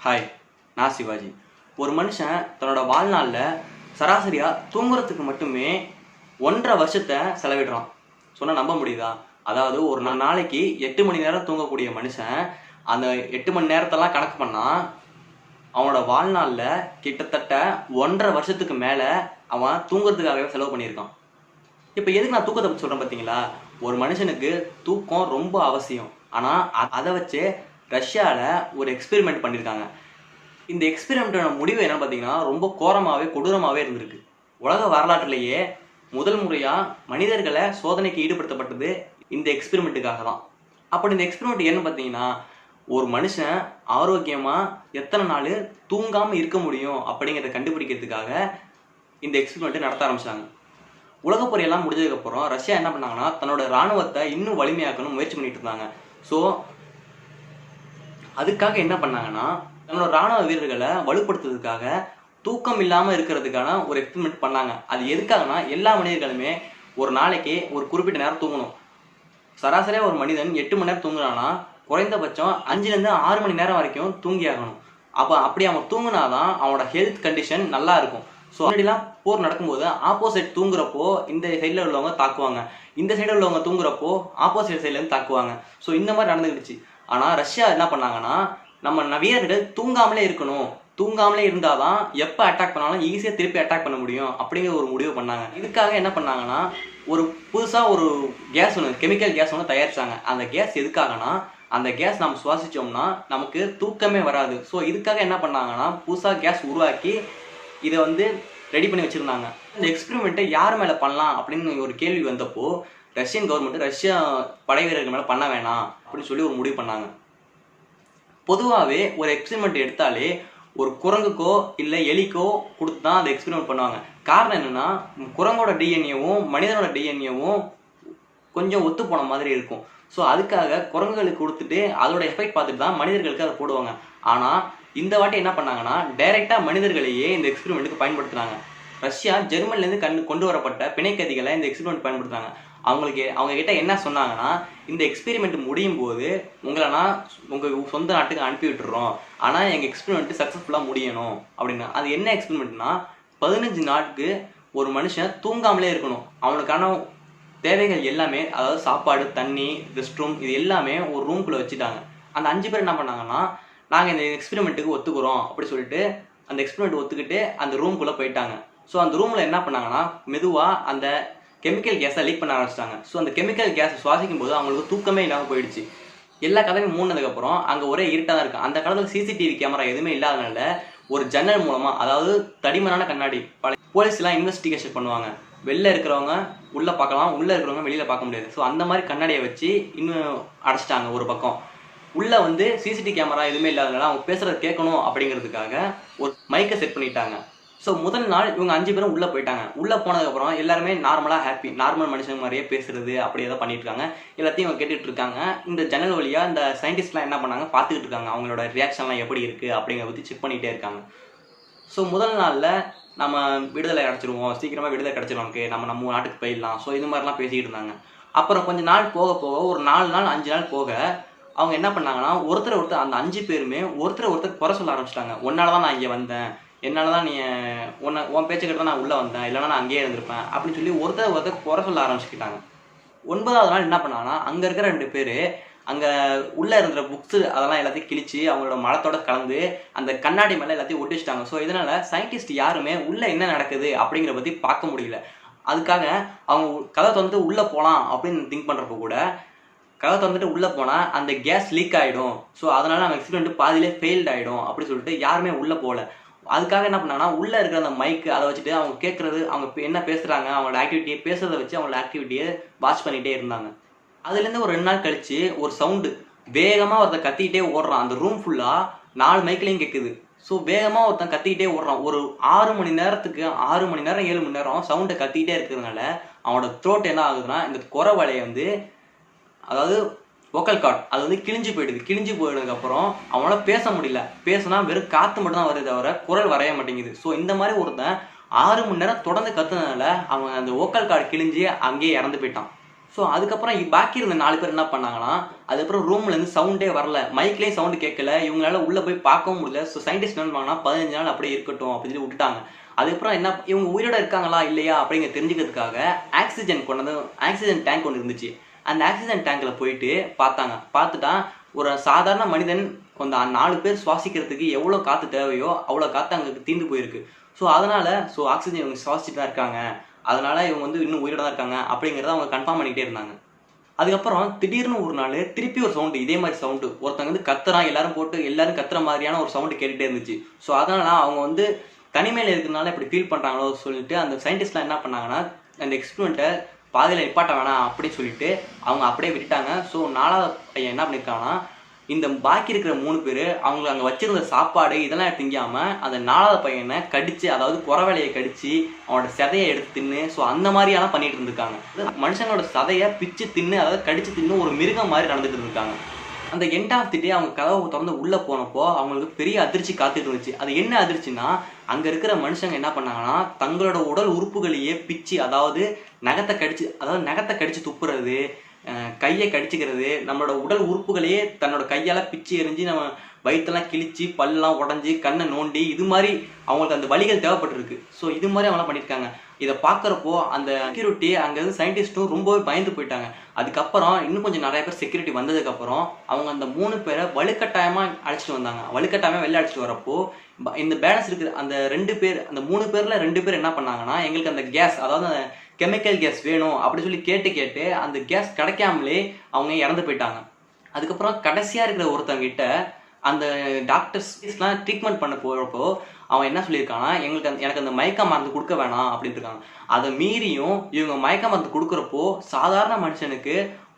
Hi, நான் சிவாஜி. ஒரு மனுஷன் தன்னோட வாழ்நாளில் சராசரியாக தூங்குறதுக்கு மட்டுமே 1.5 வருஷத்தை செலவிடுறான். சொன்னால் நம்ப முடியுதா? அதாவது ஒரு நாளைக்கு 8 மணி நேரம் தூங்கக்கூடிய மனுஷன் அந்த 8 மணி நேரத்தெல்லாம் கணக்கு பண்ணால் அவனோட வாழ்நாளில் கிட்டத்தட்ட 1.5 வருஷத்துக்கு மேலே அவன் தூங்குறதுக்காகவே செலவு பண்ணியிருக்கான். இப்போ எதுக்கு நான் தூக்கத்தை பற்றி சொல்கிறேன் பார்த்தீங்களா? ஒரு மனுஷனுக்கு தூக்கம் ரொம்ப அவசியம். ஆனால் அதை வச்சு ரஷ்யாவில் ஒரு எக்ஸ்பெரிமெண்ட் பண்ணியிருக்காங்க. இந்த எக்ஸ்பெரிமெண்ட்டோட முடிவு என்ன பார்த்தீங்கன்னா ரொம்ப கோரமாகவே கொடூரமாகவே இருந்திருக்கு. உலக வரலாற்றிலேயே முதல் முறையாக மனிதர்களை சோதனைக்கு ஈடுபடுத்தப்பட்டது இந்த எக்ஸ்பெரிமெண்ட்டுக்காக தான். அப்படி இந்த எக்ஸ்பெரிமெண்ட் என்ன பார்த்தீங்கன்னா, ஒரு மனுஷன் ஆரோக்கியமாக எத்தனை நாள் தூங்காமல் இருக்க முடியும் அப்படிங்கிறத கண்டுபிடிக்கிறதுக்காக இந்த எக்ஸ்பெரிமெண்ட்டை நடத்த ஆரம்பிச்சாங்க. உலகப்பொறையெல்லாம் முடிஞ்சதுக்கப்புறம் ரஷ்யா என்ன பண்ணாங்கன்னா, தன்னோட இராணுவத்தை இன்னும் வலிமையாக்கணும் முயற்சி பண்ணிட்டு இருந்தாங்க. ஸோ அதுக்காக என்ன பண்ணாங்கன்னா, தன்னோட இராணுவ வீரர்களை வலுப்படுத்துறதுக்காக தூக்கம் இல்லாமல் இருக்கிறதுக்கான ஒரு எக்ஸ்பெரிமெண்ட் பண்ணாங்க. அது எதுக்காகனா, எல்லா மனிதர்களுமே ஒரு நாளைக்கு ஒரு குறிப்பிட்ட நேரம் தூங்கணும். சராசரியாக ஒரு மனிதன் 8 மணி நேரம் தூங்குறான்னா குறைந்தபட்சம் 5லேருந்து 6 மணி நேரம் வரைக்கும் தூங்கி ஆகணும். அப்படி அவன் தூங்கினாதான் அவனோட ஹெல்த் கண்டிஷன் நல்லா இருக்கும். ஸோ முன்னாடிலாம் போர் நடக்கும்போது ஆப்போசிட் தூங்குறப்போ இந்த சைடில் உள்ளவங்க தாக்குவாங்க, இந்த சைடில் உள்ளவங்க தூங்குறப்போ ஆப்போசிட் சைட்லேருந்து தாக்குவாங்க. ஸோ இந்த மாதிரி நடந்துக்கிடுச்சு. ஆனால் ரஷ்யா என்ன பண்ணாங்கன்னா, நம்ம வீரர்கள் தூங்காமலே இருக்கணும், தூங்காமலே இருந்தால் தான் எப்போ அட்டாக் பண்ணாலும் ஈஸியாக திருப்பி அட்டாக் பண்ண முடியும் அப்படிங்கிற ஒரு முடிவு பண்ணாங்க. இதுக்காக என்ன பண்ணாங்கன்னா, ஒரு புதுசாக ஒரு கேஸ் ஒன்று, கெமிக்கல் கேஸ் ஒன்று தயாரிச்சாங்க. அந்த கேஸ் எதுக்காகனா, அந்த கேஸ் நம்ம சுவாசித்தோம்னா நமக்கு தூக்கமே வராது. ஸோ இதுக்காக என்ன பண்ணாங்கன்னா, புதுசாக கேஸ் உருவாக்கி இதை ரெடி பண்ணி வச்சுருந்தாங்க. இந்த எக்ஸ்பெரிமெண்ட்டை யார் மேலே பண்ணலாம் அப்படின்னு ஒரு கேள்வி வந்தப்போ ரஷ்யன் கவர்மெண்ட் ரஷ்யா படை வீரர்கள் மேலே பண்ண வேணாம் அப்படின்னு சொல்லி ஒரு முடிவு பண்ணாங்க. பொதுவாகவே ஒரு எக்ஸ்பெரிமெண்ட் எடுத்தாலே ஒரு குரங்குக்கோ இல்லை எலிக்கோ கொடுத்து தான் அந்த எக்ஸ்பெரிமெண்ட் பண்ணுவாங்க. காரணம் என்னென்னா, குரங்கோட டிஎன்ஏவும் மனிதனோட டிஎன்ஏவும் கொஞ்சம் ஒத்து போன மாதிரி இருக்கும். ஸோ அதுக்காக குரங்குகளுக்கு கொடுத்துட்டு அதோட எஃபெக்ட் பார்த்துட்டு தான் மனிதர்களுக்கு அதை போடுவாங்க. ஆனால் இந்த வாட்டி என்ன பண்ணாங்கன்னா, டைரெக்டாக மனிதர்களையே இந்த எக்ஸ்பெரிமெண்ட்டுக்கு பயன்படுத்துனாங்க. ரஷ்யா ஜெர்மன்லேருந்து கொண்டு வரப்பட்ட பிணைக்கதிகளை இந்த எக்ஸ்பெரிமெண்ட் பயன்படுத்துனாங்க. அவங்க கிட்ட என்ன சொன்னாங்கன்னா, இந்த எக்ஸ்பெரிமெண்ட் முடியும் போது உங்களை நான் உங்கள் சொந்த நாட்டுக்கு அனுப்பி விட்டுறோம், ஆனால் எங்கள் எக்ஸ்பெரிமெண்ட் சக்ஸஸ்ஃபுல்லாக முடியணும் அப்படின்னா. அது என்ன எக்ஸ்பெரிமெண்ட்னா, 15 நாளுக்கு ஒரு மனுஷன் தூங்காமலே இருக்கணும். அவனுக்கான தேவைகள் எல்லாமே, அதாவது சாப்பாடு, தண்ணி, ரெஸ்ட் ரூம், இது எல்லாமே ஒரு ரூம்குள்ளே வச்சுட்டாங்க. அந்த 5 பேர் என்ன பண்ணாங்கன்னா, நாங்கள் இந்த எக்ஸ்பெரிமெண்ட்டுக்கு ஒத்துக்கிறோம் அப்படி சொல்லிட்டு அந்த எக்ஸ்பெரிமெண்ட் ஒத்துக்கிட்டு அந்த ரூம்குள்ளே போயிட்டாங்க. ஸோ அந்த ரூமில் என்ன பண்ணாங்கன்னா, மெதுவாக அந்த கெமிக்கல் கேஸை லீக் பண்ண ஆரம்பிச்சிட்டாங்க. ஸோ அந்த கெமிக்கல் கேஸை சுவாசிக்கும் போது அவங்களுக்கு தூக்கமே இல்லாமல் போயிடுச்சு. எல்லா கதவையும் மூடினதுக்கப்புறம் அங்கே ஒரே இருட்டாக தான் இருக்குது. அந்த காலத்தில் சிசிடிவி கேமரா எதுவுமே இல்லாதனால ஒரு ஜன்னல் மூலமாக, அதாவது தடிமனான கண்ணாடி, போலீஸ்லாம் இன்வெஸ்டிகேஷன் பண்ணுவாங்க. வெளில இருக்கிறவங்க உள்ளே பார்க்கலாம், உள்ளே இருக்கிறவங்க வெளியில் பார்க்க முடியாது. ஸோ அந்த மாதிரி கண்ணாடியை வச்சு இன்னும் அடைச்சிட்டாங்க ஒரு பக்கம். உள்ளே சிசிடிவி கேமரா எதுவுமே இல்லாதனால அவங்க பேசுகிறத கேட்கணும் அப்படிங்கிறதுக்காக ஒரு மைக்கை செட் பண்ணிட்டாங்க. ஸோ முதல் நாள் இவங்க 5 பேரும் உள்ளே போயிட்டாங்க. உள்ளே போனதுக்கப்புறம் எல்லாருமே நார்மலாக ஹாப்பி, நார்மல் மனுஷங்க மாதிரியே பேசுறது அப்படியே தான் பண்ணிட்டு இருக்காங்க. எல்லாத்தையும் அவங்க கேட்டுட்டு இருக்காங்க. இந்த ஜன்னல் வழியாக இந்த சயின்டிஸ்ட்லாம் என்ன பண்ணாங்க, பார்த்துக்கிட்டு இருக்காங்க. அவங்களோட ரியாக்ஷன்லாம் எப்படி இருக்குது அப்படிங்கிறத பற்றி செக் பண்ணிகிட்டே இருக்காங்க. ஸோ முதல் நாளில் நம்ம விடுதலை கிடச்சிருவோம், சீக்கிரமாக விடுதலை கிடச்சிரும், நமக்கு நம்ம நாட்டுக்கு போயிடலாம். ஸோ இது மாதிரிலாம் பேசிக்கிட்டு இருந்தாங்க. அப்புறம் கொஞ்சம் நாள் போக போக ஒரு 4 நாள் 5 நாள் போக அவங்க என்ன பண்ணாங்கன்னா, ஒருத்தர் அந்த 5 பேருமே ஒருத்தர் குறை சொல்ல ஆரம்பிச்சிட்டாங்க. உன்னால தான் நான் இங்கே வந்தேன், என்னால் தான் நீ உன் பேச்சு கிட்ட தான் நான் உள்ளே வந்தேன், இல்லைனா நான் அங்கேயே இருந்திருப்பேன் அப்படின்னு சொல்லி ஒருத்தர் குறை சொல்ல ஆரம்பிச்சுக்கிட்டாங்க. 9வது நாள் என்ன பண்ணாங்கன்னா, அங்கே இருக்கிற 2 பேர் அங்கே உள்ளே இருந்த புக்ஸு அதெல்லாம் எல்லாத்தையும் கிழிச்சு அவங்களோட மலத்தோட கலந்து அந்த கண்ணாடி மேலே எல்லாத்தையும் ஒட்டி வச்சுட்டாங்க. ஸோ இதனால் சயின்டிஸ்ட் யாருமே உள்ளே என்ன நடக்குது அப்படிங்கிறத பற்றி பார்க்க முடியல. அதுக்காக அவங்க கதை உள்ளே போகலாம் அப்படின்னு திங்க் பண்ணுறப்போ கூட கதை உள்ளே போனால் அந்த கேஸ் லீக் ஆகிடும். ஸோ அதனால் நம்ம எக்ஸ்பெரிமெண்ட் பாதியிலே ஃபெயில்ட் ஆகிடும் அப்படின்னு சொல்லிட்டு யாருமே உள்ளே போகல. அதுக்காக என்ன பண்ணாங்கன்னா, உள்ளே இருக்கிற அந்த மைக்கு அதை வச்சுட்டு அவங்க கேட்குறது, அவங்க என்ன பேசுகிறாங்க, அவங்களோட ஆக்டிவிட்டியை பேசுறதை வச்சு அவங்களோட ஆக்டிவிட்டியை வாட்ச் பண்ணிகிட்டே இருந்தாங்க. அதுலேருந்து ஒரு 2 நாள் கழித்து ஒரு சவுண்டு வேகமாக ஒருத்தன் கத்திக்கிட்டே ஓடுறான். அந்த ரூம் ஃபுல்லாக 4 மைக்கிலையும் கேட்குது. ஸோ வேகமாக ஒருத்தன் கத்திக்கிட்டே ஓடுறான். ஒரு 6 மணி நேரத்துக்கு 6 மணி நேரம் 7 மணி நேரம் சவுண்டை கத்திக்கிட்டே இருக்கிறதுனால அவனோட த்ரோட் என்ன ஆகுதுன்னா, இந்த குறை வலையை அதாவது வோக்கல் கார்ட் அது கிழிஞ்சு போயிடுது. கிழிஞ்சு போயிடுறதுக்கப்புறம் அவனால் பேச முடியல. பேசுனா வெறும் காற்று மட்டும் தான் வருது தவிர குரல் வரைய மாட்டேங்குது. ஸோ இந்த மாதிரி ஒருத்தன் 6 மணி நேரம் தொடர்ந்து கத்துனதுனால அவன் அந்த வோக்கல் கார்டு கிழிஞ்சு அங்கேயே இறந்து போயிட்டான். ஸோ அதுக்கப்புறம் பாக்கி இருந்த 4 பேர் என்ன பண்ணாங்கன்னா, அதுக்கப்புறம் ரூம்லேருந்து சவுண்டே வரல, மைக்லேயும் சவுண்டு கேட்கல, இவங்களால உள்ளே போய் பார்க்கவும் முடியல. ஸோ சயின்டிஸ்ட் என்ன பண்ணாங்கன்னா 15 நாள் அப்படியே இருக்கட்டும் அப்படின்னு சொல்லி விட்டுட்டாங்க. அதுக்கப்புறம் என்ன, இவங்க உயிரோட இருக்காங்களா இல்லையா அப்படிங்கிற தெரிஞ்சுக்கிறதுக்காக ஆக்சிஜன் டேங்க் ஒன்று இருந்துச்சு. அந்த ஆக்சிஜன் டேங்க்கில் போயிட்டு பார்த்தாங்க. பார்த்துட்டா ஒரு சாதாரண மனிதன் அந்த 4 பேர் சுவாசிக்கிறதுக்கு எவ்வளோ காற்று தேவையோ அவ்வளோ காற்று அங்கே தீர்ந்து போயிருக்கு. ஸோ அதனால ஆக்சிஜன் இவங்க சுவாசிச்சுட்டு தான் இருக்காங்க, அதனால இவங்க வந்து இன்னும் உயிரோட தான் இருக்காங்க அப்படிங்கிறத அவங்க கன்ஃபார்ம் பண்ணிக்கிட்டே இருந்தாங்க. அதுக்கப்புறம் திடீர்னு ஒரு நாள் திருப்பி ஒரு சவுண்டு, இதே மாதிரி சவுண்டு, ஒருத்தங்க வந்து கத்துறான், எல்லாரும் கத்துற மாதிரியான ஒரு சவுண்டு கேட்டுகிட்டே இருந்துச்சு. ஸோ அதனால அவங்க வந்து தனிமையில் இருக்கிறதுனால இப்படி ஃபீல் பண்ணுறாங்களோ சொல்லிட்டு அந்த சயின்டிஸ்ட்லாம் என்ன பண்ணாங்கன்னா, அந்த எக்ஸ்பெரிமெண்ட்டை பாதியில் நிப்பாட்ட வேணாம் அப்படின்னு சொல்லிட்டு அவங்க அப்படியே விட்டுட்டாங்க. ஸோ 4வது பையன் என்ன பண்ணியிருக்காங்கன்னா, இந்த பாக்கி இருக்கிற 3 பேர் அவங்க அங்கே வச்சிருந்த சாப்பாடு இதெல்லாம் திங்காம அந்த 4வது பையனை கடிச்சு, அதாவது குறவலையை கடிச்சு அவனோட சதையை எடுத்து தின்னு, ஸோ அந்த மாதிரியெல்லாம் பண்ணிட்டு இருந்திருக்காங்க. மனுஷங்களோட சதையை பிச்சு தின்னு, அதாவது கடிச்சு தின்னு ஒரு மிருகம் மாதிரி நடந்துட்டு இருந்திருக்காங்க. அந்த எண்ட் ஆஃப் தி டே அவங்க கதவை திறந்து உள்ளே போனப்போ அவங்களுக்கு பெரிய அதிர்ச்சி காத்துட்டு இருந்துச்சு. அது என்ன அதிர்ச்சின்னா, அங்கே இருக்கிற மனுஷங்க என்ன பண்ணாங்கன்னா, தங்களோட உடல் உறுப்புகளையே பிச்சு, அதாவது நகத்தை கடிச்சு துப்புறது, கையை கடிச்சுக்கிறது, நம்மளோட உடல் உறுப்புகளையே தன்னோட கையால் பிச்சு எரிஞ்சு நம்ம வயிற்றெல்லாம் கிழிச்சு, பல்லெல்லாம் உடஞ்சி, கண்ணை நோண்டி, இது மாதிரி அவங்களுக்கு அந்த வலிகள் தேவைப்பட்டிருக்கு. ஸோ இது மாதிரி அவங்களாம் பண்ணியிருக்காங்க. இதை பார்க்குறப்போ அந்த செக்யூரிட்டி அங்கேருந்து சயின்டிஸ்ட்டும் ரொம்பவே பயந்து போயிட்டாங்க. அதுக்கப்புறம் இன்னும் கொஞ்சம் நிறைய பேர் செக்யூரிட்டி வந்ததுக்கப்புறம் அவங்க அந்த 3 பேரை வலுக்கட்டாயமாக அழைச்சிட்டு வந்தாங்க. வலுக்கட்டாயமாக வெளில அழைச்சிட்டு வரப்போ இந்த பேலன்ஸ் இருக்கிற அந்த 2 பேர், அந்த 3 பேரில் 2 பேர் என்ன பண்ணாங்கன்னா, எங்களுக்கு அந்த கேஸ், அதாவது அந்த கெமிக்கல் கேஸ் வேணும் அப்படி சொல்லி கேட்டு அந்த கேஸ் கிடைக்காமலே அவங்க இறந்து போயிட்டாங்க. அதுக்கப்புறம் கடைசியாக இருக்கிற ஒருத்தங்கிட்ட அந்த டாக்டர்ஸ்லாம் ட்ரீட்மெண்ட் பண்ண போகிறப்போ அவன் என்ன சொல்லியிருக்கான்னா, எனக்கு அந்த மயக்க மருந்து கொடுக்க வேணாம் அப்படின்ட்டு இருக்காங்க. அதை மீறியும் இவங்க மயக்க மருந்து கொடுக்குறப்போ சாதாரண மனுஷனுக்கு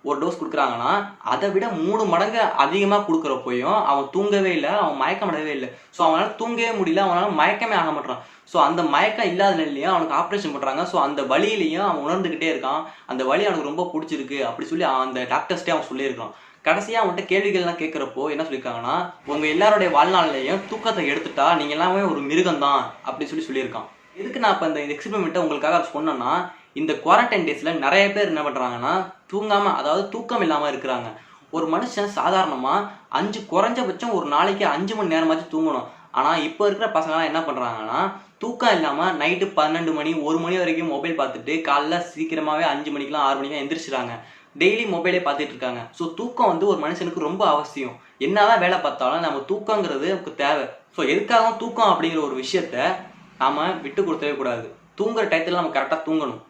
ஒரு டோஸ் கொடுக்குறாங்கன்னா அதை விட 3 மடங்கு அதிகமாக கொடுக்குறப்போயும் அவன் தூங்கவே இல்லை, அவன் மயக்கமடவே இல்லை. ஸோ அவனால் தூங்கவே முடியல, அவனால் மயக்கமே ஆக மாட்டான். ஸோ அந்த மயக்கம் இல்லாத நிலையிலையும் அவனுக்கு ஆப்ரேஷன் பண்ணுறாங்க. ஸோ அந்த வலியிலையும் அவன் உணர்ந்துக்கிட்டே இருக்கான். அந்த வலி அவனுக்கு ரொம்ப பிடிச்சிருக்கு அப்படி சொல்லி அந்த டாக்டர்ஸ்டே அவன் சொல்லியிருக்கான். கடைசியாக அவன்கிட்ட கேள்விகள்லாம் கேட்குறப்போ என்ன சொல்லியிருக்காங்கன்னா, உங்கள் எல்லாருடைய வாழ்நாளிலையும் தூக்கத்தை எடுத்துட்டா நீங்கள் எல்லாமே ஒரு மிருகம் தான் அப்படி சொல்லியிருக்கான். எதுக்கு நான் இப்போ இந்த எக்ஸ்பெரிமெண்ட்டை உங்களுக்காக சொன்னேன்னா, இந்த குவாரண்டைன் டேஸில் நிறைய பேர் என்ன பண்ணுறாங்கன்னா, தூங்காமல், அதாவது தூக்கம் இல்லாமல் இருக்கிறாங்க. ஒரு மனுஷன் சாதாரணமாக குறைஞ்சபட்சம் ஒரு நாளைக்கு 5 மணி நேரமாச்சும் தூங்கணும். ஆனால் இப்போ இருக்கிற பசங்களாம் என்ன பண்ணுறாங்கன்னா, தூக்கம் இல்லாமல் நைட்டு 12 மணி 1 மணி வரைக்கும் மொபைல் பார்த்துட்டு காலைல சீக்கிரமாகவே 5 மணிக்கெலாம் 6 மணிக்கெலாம் எந்திரிச்சிடுறாங்க. டெய்லி மொபைலே பார்த்துட்டு இருக்காங்க. ஸோ தூக்கம் வந்து ஒரு மனுஷனுக்கு ரொம்ப அவசியம். என்னதான் வேலை பார்த்தாலும் நம்ம தூக்கங்கிறது நமக்கு தேவை. ஸோ எதுக்காகவும் தூக்கம் அப்படிங்கிற ஒரு விஷயத்த நாம் விட்டு கொடுத்தவே கூடாது. தூங்குற டயத்தில் நம்ம கரெக்டாக தூங்கணும்.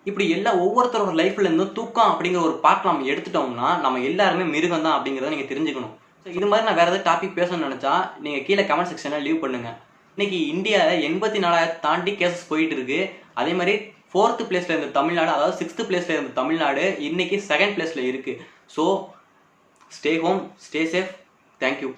இப்படி ஒவ்வொருத்தரோட லைஃப்ல இருந்தும் தூக்கம் அப்படிங்கிற ஒரு பார்ட் நம்ம எடுத்துட்டோம்னா நம்ம எல்லாருமே மிருகம் தான் அப்படிங்கிறத நீங்கள் தெரிஞ்சுக்கணும். ஸோ இது மாதிரி நான் வேறு ஏதாவது டாபிக் பேசணும்னு நினச்சா நீங்கள் கீழே கமெண்ட் செக்ஷனில் லீவ் பண்ணுங்கள். இன்னைக்கு இந்தியாவில் 84,000 தாண்டி கேசஸ் போயிட்டு இருக்கு. அதே மாதிரி 4th பிளேஸ்ல இருந்த தமிழ்நாடு, அதாவது 6th பிளேஸ்ல இருந்த தமிழ்நாடு இன்னைக்கு 2nd பிளேஸ்ல இருக்கு. So stay home, stay safe. Thank you.